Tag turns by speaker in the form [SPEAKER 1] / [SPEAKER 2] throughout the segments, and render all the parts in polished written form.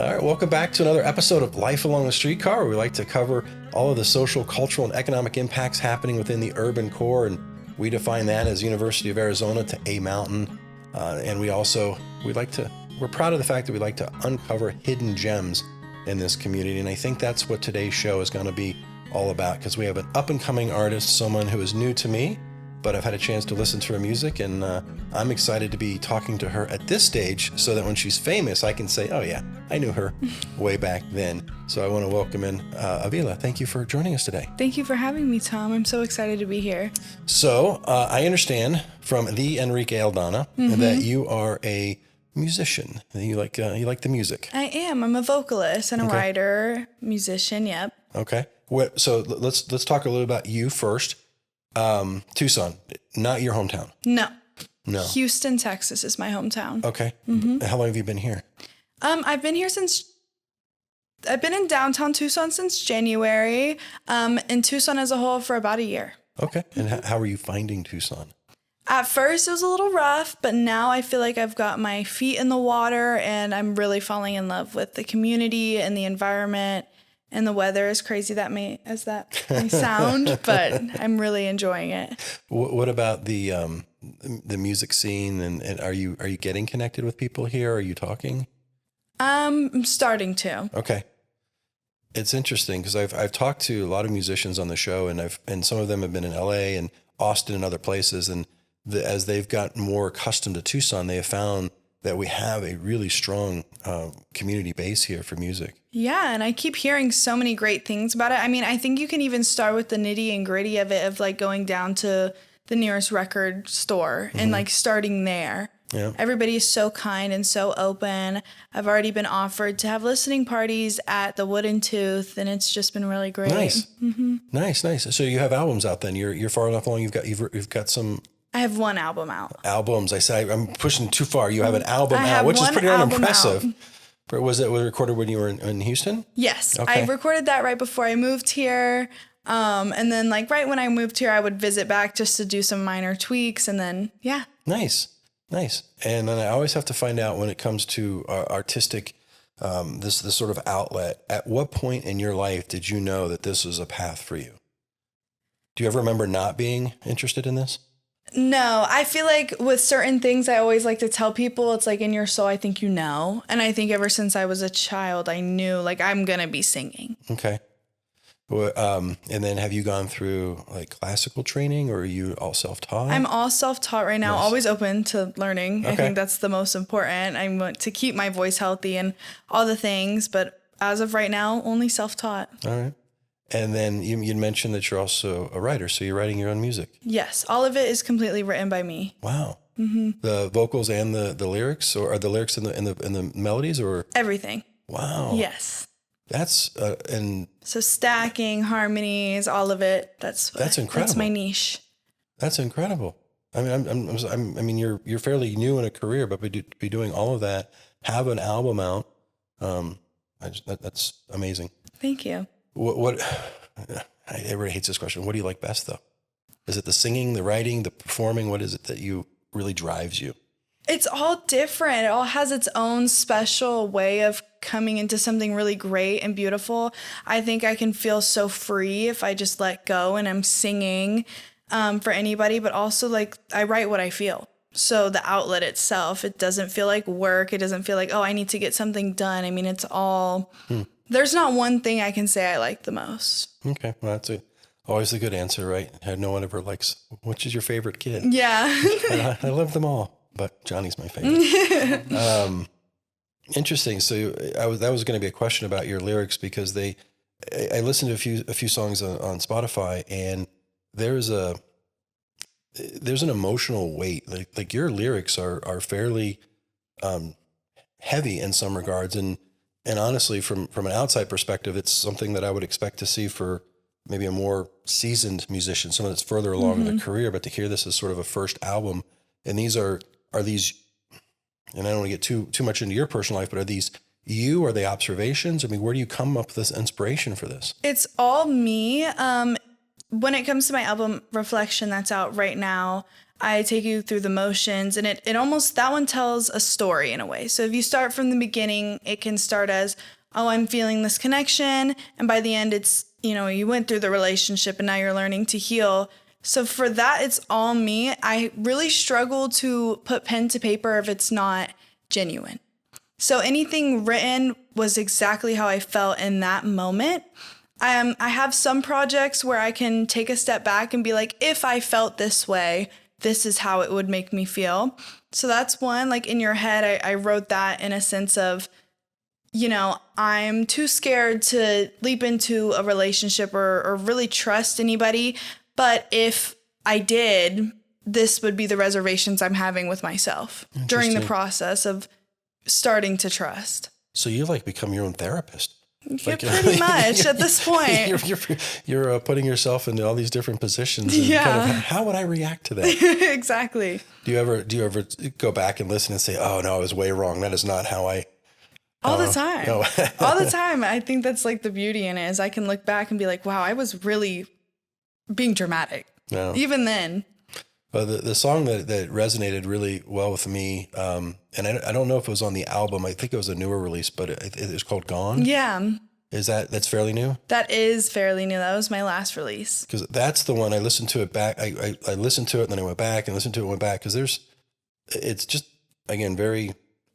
[SPEAKER 1] All right, welcome back to another episode of Life Along the Streetcar, where we like to cover all of the social, cultural, and economic impacts happening within the urban core, and we define that as University of Arizona to a mountain. And we're proud of the fact that we like to uncover hidden gems in this community, and I think that's what today's show is going to be all about, because we have an up-and-coming artist, someone who is new to me, but I've had a chance to listen to her music, and I'm excited to be talking to her at this stage so that when she's famous, I can say, oh yeah, I knew her way back then. So I want to welcome in Aivila. Thank you for joining us today.
[SPEAKER 2] Thank you for having me, Tom. I'm so excited to be here.
[SPEAKER 1] So I understand from the Enrique Aldana that you are a musician. You like the music.
[SPEAKER 2] I am. I'm a vocalist and a writer, musician. Yep.
[SPEAKER 1] Okay. So let's talk a little about you first. Tucson, not your hometown.
[SPEAKER 2] No.
[SPEAKER 1] Houston,
[SPEAKER 2] Texas is my hometown.
[SPEAKER 1] Okay. How long have you been here?
[SPEAKER 2] I've been in downtown Tucson since January. In Tucson as a whole for about a year.
[SPEAKER 1] Okay. And how are you finding Tucson?
[SPEAKER 2] At first it was a little rough, but now I feel like I've got my feet in the water and I'm really falling in love with the community and the environment. And the weather, as crazy that may sound, but I'm really enjoying it.
[SPEAKER 1] What about the music scene? And are you getting connected with people here? Are you talking?
[SPEAKER 2] I'm starting to.
[SPEAKER 1] Okay, it's interesting because I've talked to a lot of musicians on the show, and some of them have been in LA and Austin and other places, and as they've gotten more accustomed to Tucson, they have found that we have a really strong community base here for music.
[SPEAKER 2] Yeah, and I keep hearing so many great things about it. I mean, I think you can even start with the nitty and gritty of it, of like going down to the nearest record store and like starting there.
[SPEAKER 1] Yeah.
[SPEAKER 2] Everybody is so kind and so open. I've already been offered to have listening parties at the Wooden Tooth, and it's just been really great.
[SPEAKER 1] Nice, nice. So you have albums out then. You're far enough along. You've got some.
[SPEAKER 2] I have one album out.
[SPEAKER 1] Albums. I say I'm pushing too far. You have an album out, which is pretty unimpressive. Was it recorded when you were in Houston?
[SPEAKER 2] Yes.
[SPEAKER 1] Okay.
[SPEAKER 2] I recorded that right before I moved here. And then like right when I moved here, I would visit back just to do some minor tweaks. And then, yeah.
[SPEAKER 1] Nice. And then I always have to find out when it comes to artistic, this sort of outlet, at what point in your life did you know that this was a path for you? Do you ever remember not being interested in this?
[SPEAKER 2] No, I feel like with certain things, I always like to tell people it's like in your soul, I think you know. And I think ever since I was a child, I knew like I'm going to be singing.
[SPEAKER 1] Okay. Well, and then have you gone through like classical training, or are you all self-taught?
[SPEAKER 2] I'm all self-taught right now, always open to learning.
[SPEAKER 1] Okay.
[SPEAKER 2] I think that's the most important. I want to keep my voice healthy and all the things, but as of right now, only self-taught.
[SPEAKER 1] All right. And then you mentioned that you're also a writer, so you're writing your own music.
[SPEAKER 2] Yes, all of it is completely written by me.
[SPEAKER 1] Wow. The vocals and the lyrics, or are the lyrics in the melodies, or
[SPEAKER 2] everything?
[SPEAKER 1] Wow.
[SPEAKER 2] Yes.
[SPEAKER 1] That's
[SPEAKER 2] so stacking, harmonies, all of it. That's incredible. That's my niche.
[SPEAKER 1] That's incredible. I mean, you're fairly new in a career, but be doing all of that, have an album out. That's amazing.
[SPEAKER 2] Thank you.
[SPEAKER 1] What everybody hates this question. What do you like best, though? Is it the singing, the writing, the performing? What is it that really drives you?
[SPEAKER 2] It's all different. It all has its own special way of coming into something really great and beautiful. I think I can feel so free if I just let go and I'm singing for anybody, but also like I write what I feel. So the outlet itself, it doesn't feel like work. It doesn't feel like, oh, I need to get something done. I mean, it's all... There's not one thing I can say I like the most.
[SPEAKER 1] Okay. Well, that's always a good answer, right? No one ever likes, which is your favorite kid?
[SPEAKER 2] Yeah.
[SPEAKER 1] I love them all, but Johnny's my favorite. Interesting. So that was going to be a question about your lyrics, because I listened to a few songs on Spotify, and there's an emotional weight. Like your lyrics are fairly heavy in some regards, and honestly, from an outside perspective, it's something that I would expect to see for maybe a more seasoned musician, someone that's further along in their career. But to hear this as sort of a first album, and these are these, and I don't want to get too much into your personal life, but are these you? Are they observations? I mean, where do you come up with this inspiration for this?
[SPEAKER 2] It's all me. When it comes to my album Reflection that's out right now, I take you through the motions, and it almost, that one tells a story in a way. So if you start from the beginning, it can start as, oh, I'm feeling this connection. And by the end, it's, you went through the relationship and now you're learning to heal. So for that, it's all me. I really struggle to put pen to paper if it's not genuine. So anything written was exactly how I felt in that moment. I have some projects where I can take a step back and be like, if I felt this way, this is how it would make me feel. So that's one, like in your head, I wrote that in a sense of, I'm too scared to leap into a relationship or really trust anybody. But if I did, this would be the reservations I'm having with myself during the process of starting to trust.
[SPEAKER 1] So you become your own therapist.
[SPEAKER 2] Yeah, pretty much at this point.
[SPEAKER 1] You're putting yourself into all these different positions. And how would I react to that?
[SPEAKER 2] Exactly.
[SPEAKER 1] Do you ever go back and listen and say, oh no, I was way wrong. That is not how I.
[SPEAKER 2] All the time.
[SPEAKER 1] No.
[SPEAKER 2] All the time. I think that's the beauty in it is I can look back and be like, wow, I was really being dramatic. No. Even then.
[SPEAKER 1] Well, the song that resonated really well with me, and I don't know if it was on the album. I think it was a newer release, but it was called Gone.
[SPEAKER 2] Yeah.
[SPEAKER 1] That's fairly new?
[SPEAKER 2] That is fairly new. That was my last release.
[SPEAKER 1] Because that's the one I listened to it back. I listened to it and then I went back and listened to it and went back. Because it's just, again,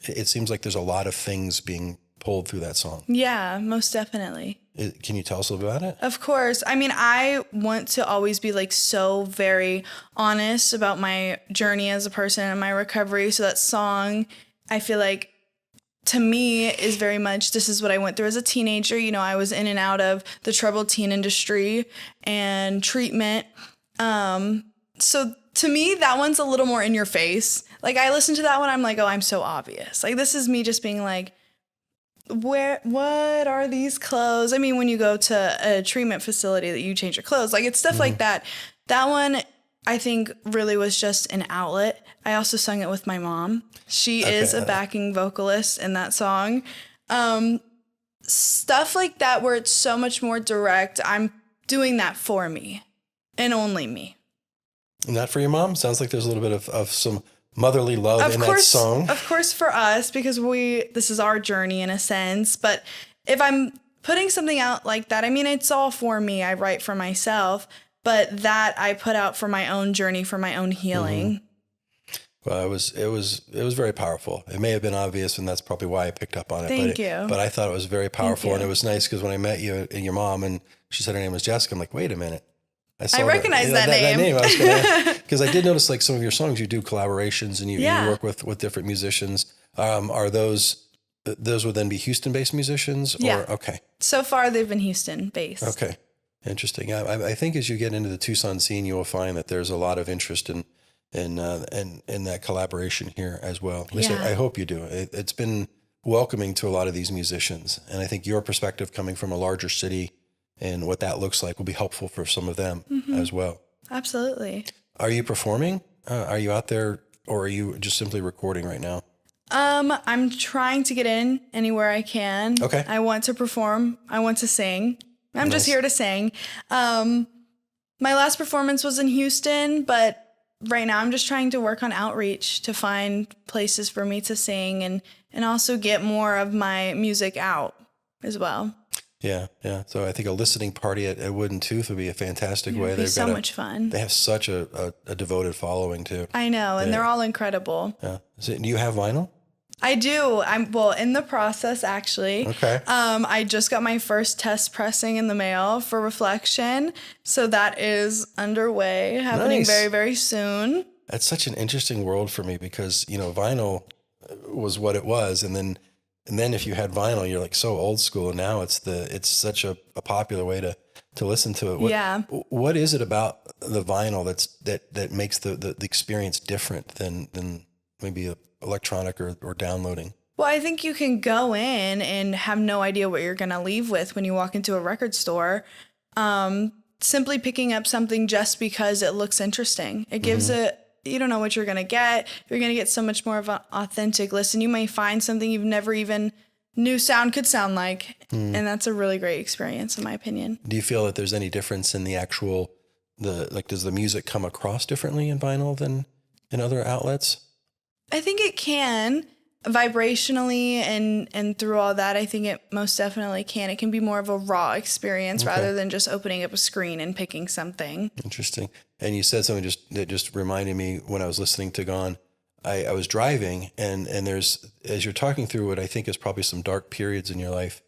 [SPEAKER 1] it seems like there's a lot of things being pulled through that song.
[SPEAKER 2] Yeah, most definitely.
[SPEAKER 1] Can you tell us a little about it?
[SPEAKER 2] Of course. I mean, I want to always be so very honest about my journey as a person and my recovery. So that song, I feel like to me is very much, this is what I went through as a teenager. I was in and out of the troubled teen industry and treatment. So to me, that one's a little more in your face. I listen to that one, I'm like, oh, I'm so obvious. This is me just being like, what are these clothes? I mean, when you go to a treatment facility that you change your clothes, it's stuff like that. That one, I think, really was just an outlet. I also sung it with my mom. She is a backing vocalist in that song. Stuff like that where it's so much more direct. I'm doing that for me and only me.
[SPEAKER 1] And that for your mom? Sounds like there's a little bit of some motherly love in that song.
[SPEAKER 2] Of course for us, because this is our journey in a sense. But if I'm putting something out like that, I mean, it's all for me. I write for myself, but that I put out for my own journey, for my own healing.
[SPEAKER 1] Well, it was very powerful. It may have been obvious, and that's probably why I picked up on it.
[SPEAKER 2] Thank you.
[SPEAKER 1] But I thought it was very powerful, and it was nice because when I met you and your mom, and she said her name was Jessica, I'm like, wait a minute.
[SPEAKER 2] I recognize that name.
[SPEAKER 1] I was because I did notice some of your songs, you do collaborations and you work with different musicians. Are those would then be Houston-based musicians?
[SPEAKER 2] Yeah.
[SPEAKER 1] Okay.
[SPEAKER 2] So far, they've been Houston-based.
[SPEAKER 1] Okay. Interesting. I think as you get into the Tucson scene, you will find that there's a lot of interest in that collaboration here as well. At least I hope you do. It's been welcoming to a lot of these musicians. And I think your perspective coming from a larger city and what that looks like will be helpful for some of them as well.
[SPEAKER 2] Absolutely.
[SPEAKER 1] Are you performing? Are you out there, or are you just simply recording right now?
[SPEAKER 2] I'm trying to get in anywhere I can.
[SPEAKER 1] Okay.
[SPEAKER 2] I want to perform. I want to sing. I'm just here to sing. My last performance was in Houston, but right now I'm just trying to work on outreach to find places for me to sing and also get more of my music out as well.
[SPEAKER 1] Yeah. So I think a listening party at Wooden Tooth would be a fantastic way.
[SPEAKER 2] It'd be so much fun.
[SPEAKER 1] They have such a devoted following too.
[SPEAKER 2] I know, and they're all incredible.
[SPEAKER 1] Yeah. Do you have vinyl?
[SPEAKER 2] I do. I'm in the process actually.
[SPEAKER 1] Okay.
[SPEAKER 2] I just got my first test pressing in the mail for Reflection, so that is underway, happening very, very soon.
[SPEAKER 1] That's such an interesting world for me because vinyl was what it was, and then if you had vinyl, you're so old school, and now it's such a popular way to listen to it. What is it about the vinyl that makes the experience different than maybe electronic or downloading?
[SPEAKER 2] Well, I think you can go in and have no idea what you're going to leave with when you walk into a record store. Simply picking up something just because it looks interesting. It gives you don't know what you're going to get. You're going to get so much more of an authentic listen. You may find something you've never even knew sound could sound like. And that's a really great experience in my opinion.
[SPEAKER 1] Do you feel that there's any difference in the actual, does the music come across differently in vinyl than in other outlets?
[SPEAKER 2] I think it can. Vibrationally and through all that, I think it most definitely can. It can be more of a raw experience rather than just opening up a screen and picking something.
[SPEAKER 1] Interesting. And you said something that just reminded me when I was listening to Gone. I was driving and there's, as you're talking through what I think is probably some dark periods in your life,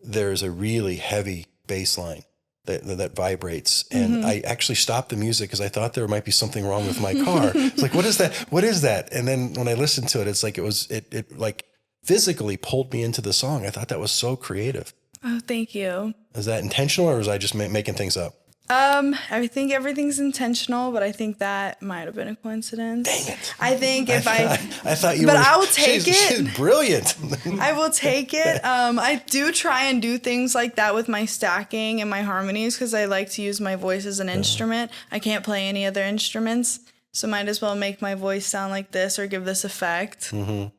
[SPEAKER 1] there's a really heavy bass line that vibrates. And I actually stopped the music because I thought there might be something wrong with my car. It's like, what is that? What is that? And then when I listened to it, it's like, it like physically pulled me into the song. I thought that was so creative.
[SPEAKER 2] Oh, thank you.
[SPEAKER 1] Is that intentional or was I just making things up?
[SPEAKER 2] I think everything's intentional, but I think that might have been a coincidence.
[SPEAKER 1] Dang it.
[SPEAKER 2] I think I
[SPEAKER 1] thought you
[SPEAKER 2] but
[SPEAKER 1] were.
[SPEAKER 2] I will take it.
[SPEAKER 1] She's brilliant.
[SPEAKER 2] I will take it. I do try and do things like that with my stacking and my harmonies because I like to use my voice as an instrument. I can't play any other instruments, so might as well make my voice sound like this or give this effect.
[SPEAKER 1] Mm-hmm.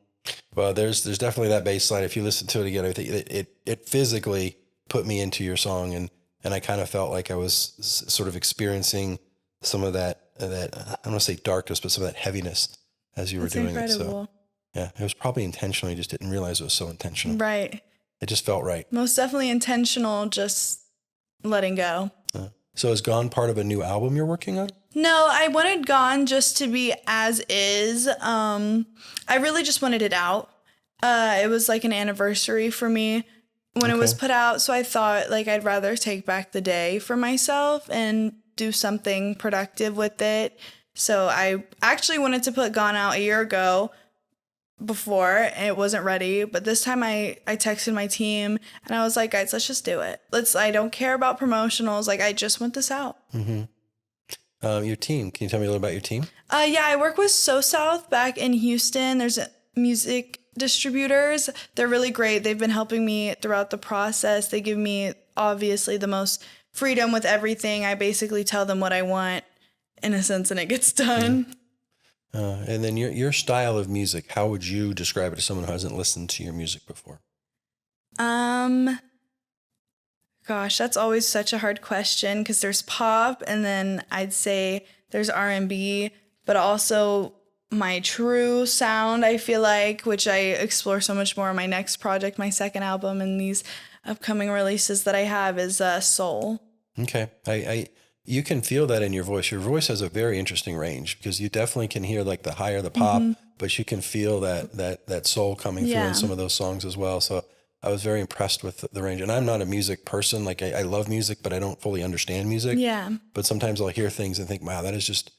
[SPEAKER 1] Well, there's definitely that bass line. If you listen to it again, I think it physically put me into your song and I kind of felt like I was sort of experiencing some of that I don't want to say darkness, but some of that heaviness as you were doing
[SPEAKER 2] incredible.
[SPEAKER 1] it. So yeah, it was probably intentional. You just didn't realize it was so intentional.
[SPEAKER 2] Right.
[SPEAKER 1] It just felt right.
[SPEAKER 2] Most definitely intentional, just letting go.
[SPEAKER 1] So is Gone part of a new album you're working on?
[SPEAKER 2] No, I wanted Gone just to be as is. I really just wanted it out. It was like an anniversary for me when it was put out. So I thought like I'd rather take back the day for myself and do something productive with it. So I actually wanted to put Gone out a year ago before and it wasn't ready. But this time I texted my team and I was like, guys, let's just do it. I don't care about promotionals. Like I just want this out.
[SPEAKER 1] Mm-hmm. Your team, can you tell me a little about your team?
[SPEAKER 2] Yeah, I work with So South back in Houston. There's music distributors. They're really great. They've been helping me throughout the process. They give me obviously the most freedom with everything. I basically tell them what I want in a sense and it gets done.
[SPEAKER 1] And then your style of music, how would you describe it to someone who hasn't listened to your music before?
[SPEAKER 2] Gosh, that's always such a hard question because there's pop and then I'd say there's R&B, but also my true sound, I feel like, which I explore so much more in my next project, my second album, and these upcoming releases that I have is soul.
[SPEAKER 1] Okay. You can feel that in your voice. Your voice has a very interesting range because you definitely can hear like the higher the pop, but you can feel that soul coming through in some of those songs as well. So I was very impressed with the range. And I'm not a music person. Like I love music, but I don't fully understand music.
[SPEAKER 2] Yeah.
[SPEAKER 1] But sometimes I'll hear things and think, wow, that is just,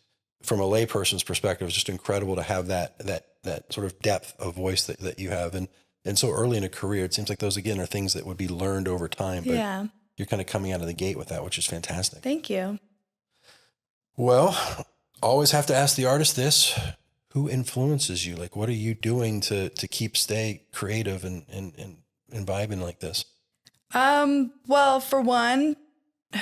[SPEAKER 1] from a layperson's perspective, it's just incredible to have that sort of depth of voice that you have. And so early in a career, it seems like those, again, are things that would be learned over time. But you're kind of coming out of the gate with that, which is fantastic.
[SPEAKER 2] Thank you.
[SPEAKER 1] Well, always have to ask the artist this. Who influences you? Like, what are you doing to stay creative and vibing like this?
[SPEAKER 2] Well, for one,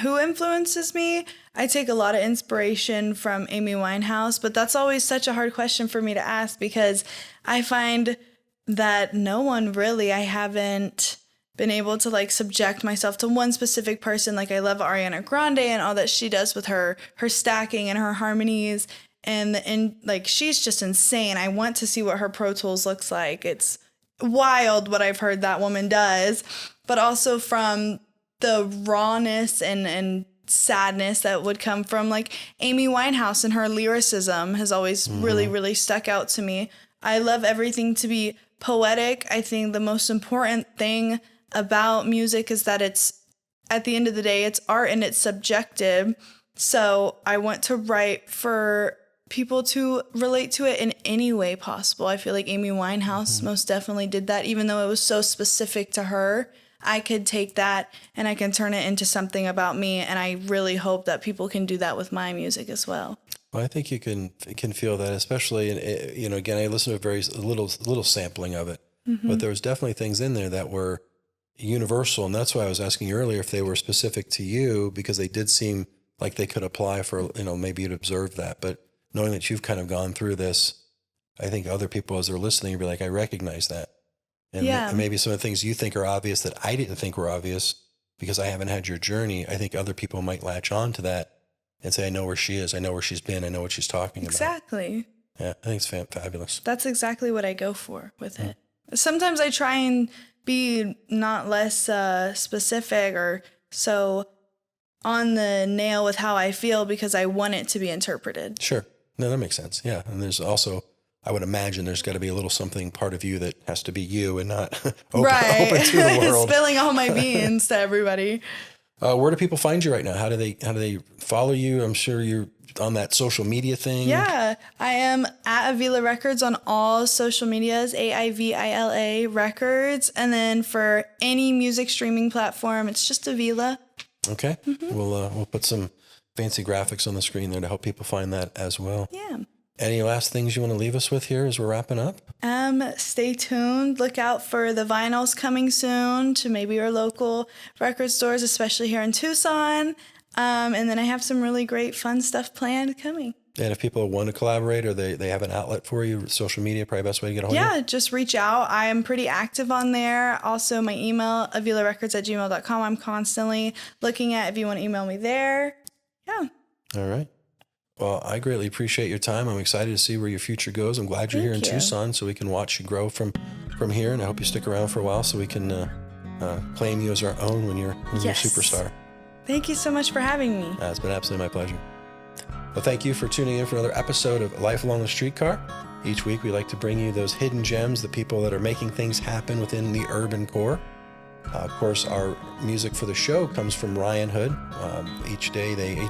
[SPEAKER 2] who influences me? I take a lot of inspiration from Amy Winehouse, but that's always such a hard question for me to ask because I find that no one really, I haven't been able to like subject myself to one specific person. Like I love Ariana Grande and all that she does with her stacking and her harmonies and like she's just insane. I want to see what her Pro Tools looks like. It's wild what I've heard that woman does, but also from the rawness and sadness that would come from like Amy Winehouse and her lyricism has always really, really stuck out to me. I love everything to be poetic. I think the most important thing about music is that it's, at the end of the day, it's art and it's subjective. So I want to write for people to relate to it in any way possible. I feel like Amy Winehouse most definitely did that, even though it was so specific to her. I could take that and I can turn it into something about me. And I really hope that people can do that with my music as well.
[SPEAKER 1] Well, I think you can feel that, especially, and again, I listened to a very little sampling of it, but there was definitely things in there that were universal. And that's why I was asking you earlier if they were specific to you, because they did seem like they could apply for, maybe you'd observe that. But knowing that you've kind of gone through this, I think other people, as they're listening, will be like, I recognize that. And maybe some of the things you think are obvious that I didn't think were obvious because I haven't had your journey. I think other people might latch on to that and say, I know where she is. I know where she's been. I know what she's talking about.
[SPEAKER 2] Exactly.
[SPEAKER 1] Yeah, I think it's fabulous.
[SPEAKER 2] That's exactly what I go for with it. Sometimes I try and be not less specific or so on the nail with how I feel because I want it to be interpreted.
[SPEAKER 1] Sure. No, that makes sense. Yeah. And there's also, I would imagine there's got to be a little something part of you that has to be you and not open to the world.
[SPEAKER 2] Spilling all my beans to everybody.
[SPEAKER 1] Where do people find you right now? How do they follow you? I'm sure you're on that social media thing.
[SPEAKER 2] Yeah, I am at Aivila Records on all social medias, Aivila Records. And then for any music streaming platform, it's just Aivila.
[SPEAKER 1] Okay. Mm-hmm. We'll put some fancy graphics on the screen there to help people find that as well.
[SPEAKER 2] Yeah.
[SPEAKER 1] Any last things you want to leave us with here as we're wrapping up?
[SPEAKER 2] Stay tuned. Look out for the vinyls coming soon to maybe your local record stores, especially here in Tucson. And then I have some really great fun stuff planned coming.
[SPEAKER 1] And if people want to collaborate or they have an outlet for you, social media, probably the best way to get a hold of you?
[SPEAKER 2] Yeah, just reach out. I am pretty active on there. Also, my email, avilarecords@gmail.com. I'm constantly looking at if you want to email me there. Yeah.
[SPEAKER 1] All right. Well, I greatly appreciate your time. I'm excited to see where your future goes. I'm glad you're here in Tucson so we can watch you grow from here. And I hope you stick around for a while so we can claim you as our own when you're a superstar.
[SPEAKER 2] Thank you so much for having me.
[SPEAKER 1] It's been absolutely my pleasure. Well, thank you for tuning in for another episode of Life Along the Streetcar. Each week, we like to bring you those hidden gems, the people that are making things happen within the urban core. Of course, our music for the show comes from Ryan Hood. Each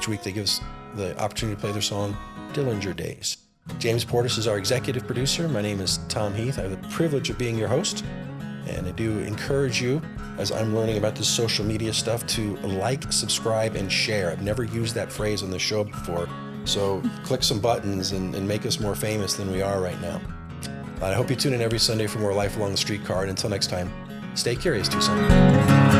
[SPEAKER 1] week, they give us the opportunity to play their song, Dillinger Days. James Portis is our executive producer. My name is Tom Heath. I have the privilege of being your host. And I do encourage you, as I'm learning about this social media stuff, to like, subscribe, and share. I've never used that phrase on the show before. So click some buttons and make us more famous than we are right now. I hope you tune in every Sunday for more Life Along the Streetcar. And until next time, stay curious, Tucson.